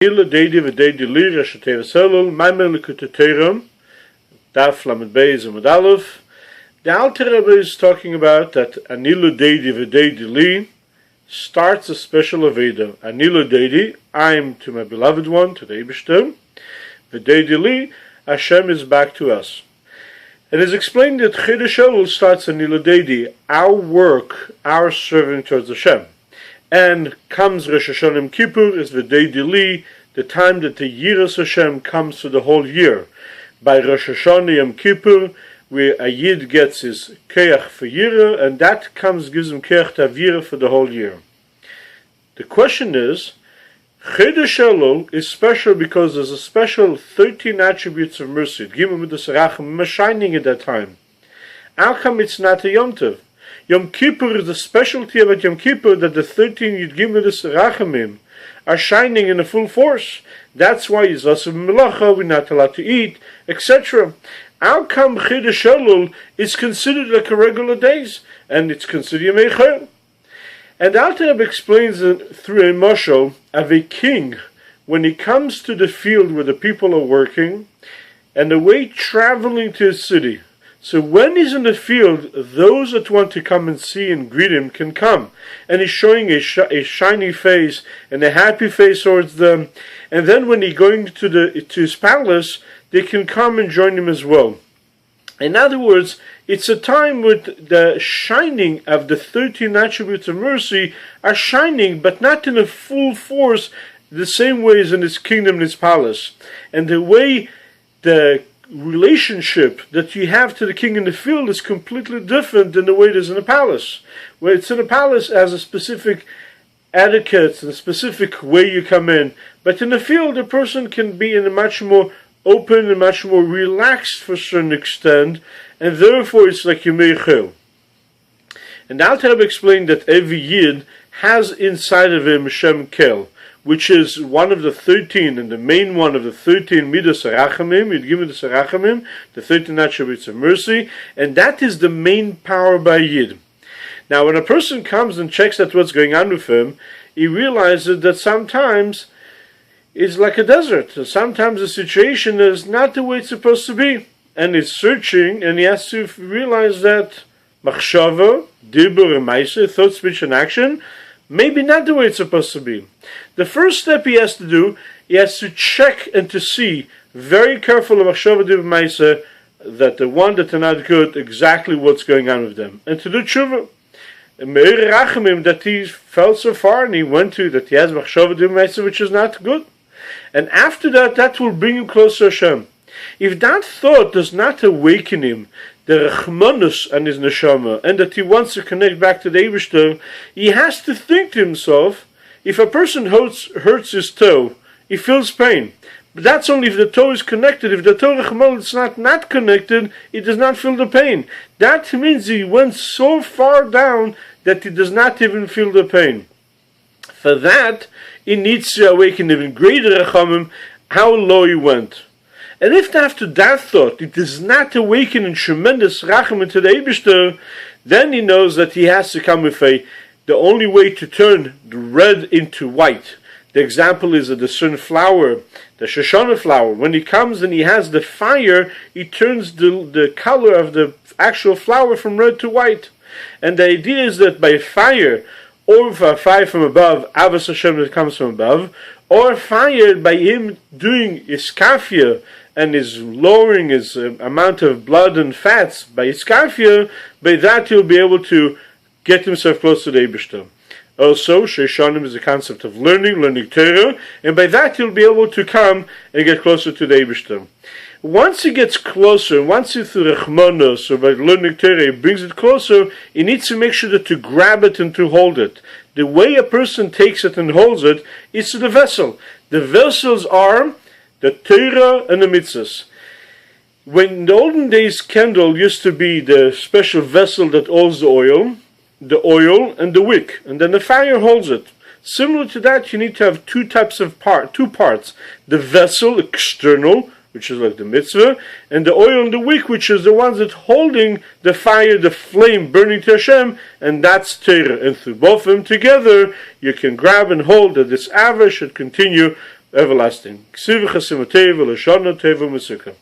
Ldodi mamer Likutei daf lamed beis amud aleph. The Alter Rebbe is talking about that Ldodi starts a special aveda. Ldodi, I'm to my beloved one, to the Eibishter. V'dei Hashem is back to us. It is explained that Chodesh Elul starts Ldodi, our work, our serving towards Hashem. And comes Rosh Hashanah Yom Kippur is V'dei, the time that the Yiras Hashem comes for the whole year. By Rosh Hashanah Yom Kippur, where a Yid gets his keach for Yira, and that gives him keach Tavira for the whole year. The question is, Chodesh Elul is special because there's a special 13 attributes of mercy. Gimel Midas Rachamim shining at that time. How come it's not a Yom Tov? Yom Kippur is the specialty about Yom Kippur that the 13 Yud Gimel Rachamim are shining in a full force. That's why it's also melacha, we're not allowed to eat, etc. How come Chodesh Elul is considered like a regular days, and it's considered Yemei Chol? And Alter Rebbe explains through a mashal of a king, when he comes to the field where the people are working, and the way traveling to his city. So when he's in the field, those that want to come and see and greet him can come. And he's showing a shiny face and a happy face towards them. And then when he's going to his palace, they can come and join him as well. In other words, it's a time with the shining of the 13 attributes of mercy are shining, but not in a full force, the same way as in his kingdom and his palace. And the way the relationship that you have to the king in the field is completely different than the way it is in a palace. Where it's in a palace has a specific etiquette and a specific way you come in. But in the field, a person can be in a much more open and much more relaxed for a certain extent, and therefore it's like Yemei Chol. And the Alter Rebbe explained that every Yid has inside of him Shem Kel, which is one of the 13, and the main one of the 13 Midas Rachamim, Yud Gimel Rachamim, the 13 attributes of mercy, and that is the main power by Yid. Now, when a person comes and checks out what's going on with him, he realizes that sometimes it's like a desert. Sometimes the situation is not the way it's supposed to be, and he's searching, and he has to realize that machshava, dibur, and maaseh, thought, speech, and action, maybe not the way it's supposed to be. The first step he has to do, he has to check and to see, very careful of machshava, dibur, maaseh, that the one that are not good, exactly what's going on with them, and to do tshuva. Meir rachamim, that he fell so far, and he went to that he has machshava, dibur, maaseh, which is not good. And after that, that will bring him closer to Hashem. If that thought does not awaken him, the rachmanus and his neshama, and that he wants to connect back to the Eibishter, he has to think to himself, if a person hurts his toe, he feels pain. But that's only if the toe is connected. If the toe rachmanus is not connected, he does not feel the pain. That means he went so far down that he does not even feel the pain. For that, he needs to awaken even greater rachamim, how low he went. And if after that thought it does not awaken in tremendous rachamim to the Eibishter, then he knows that he has to come with the only way to turn the red into white. The example is the certain flower, the shoshana flower. When he comes and he has the fire, he turns the color of the actual flower from red to white. And the idea is that by fire, or fire from above, Avos Hashem that comes from above, or fire by him doing iskafia and is lowering his amount of blood and fats by iskafia, by that he'll be able to get himself close to the Eibishter. Also, Sheishanim is the concept of learning Torah, and by that he'll be able to come and get closer to the Eibishter. Once he gets closer, once he through Rachmanos, or by learning Torah, he brings it closer, he needs to make sure that to grab it and to hold it. The way a person takes it and holds it is to the vessel. The vessels are the Torah and the mitzvahs. When in the olden days, candle used to be the special vessel that holds the oil and the wick, and then the fire holds it. Similar to that, you need to have two parts. The vessel, external, which is like the mitzvah, and the oil and the wick, which is the ones that holding the fire, the flame burning to Hashem, and that's Torah. And through both of them together, you can grab and hold that this Ava should continue everlasting. Ksiv Chasimotei v'Lashon Teva Mesukah.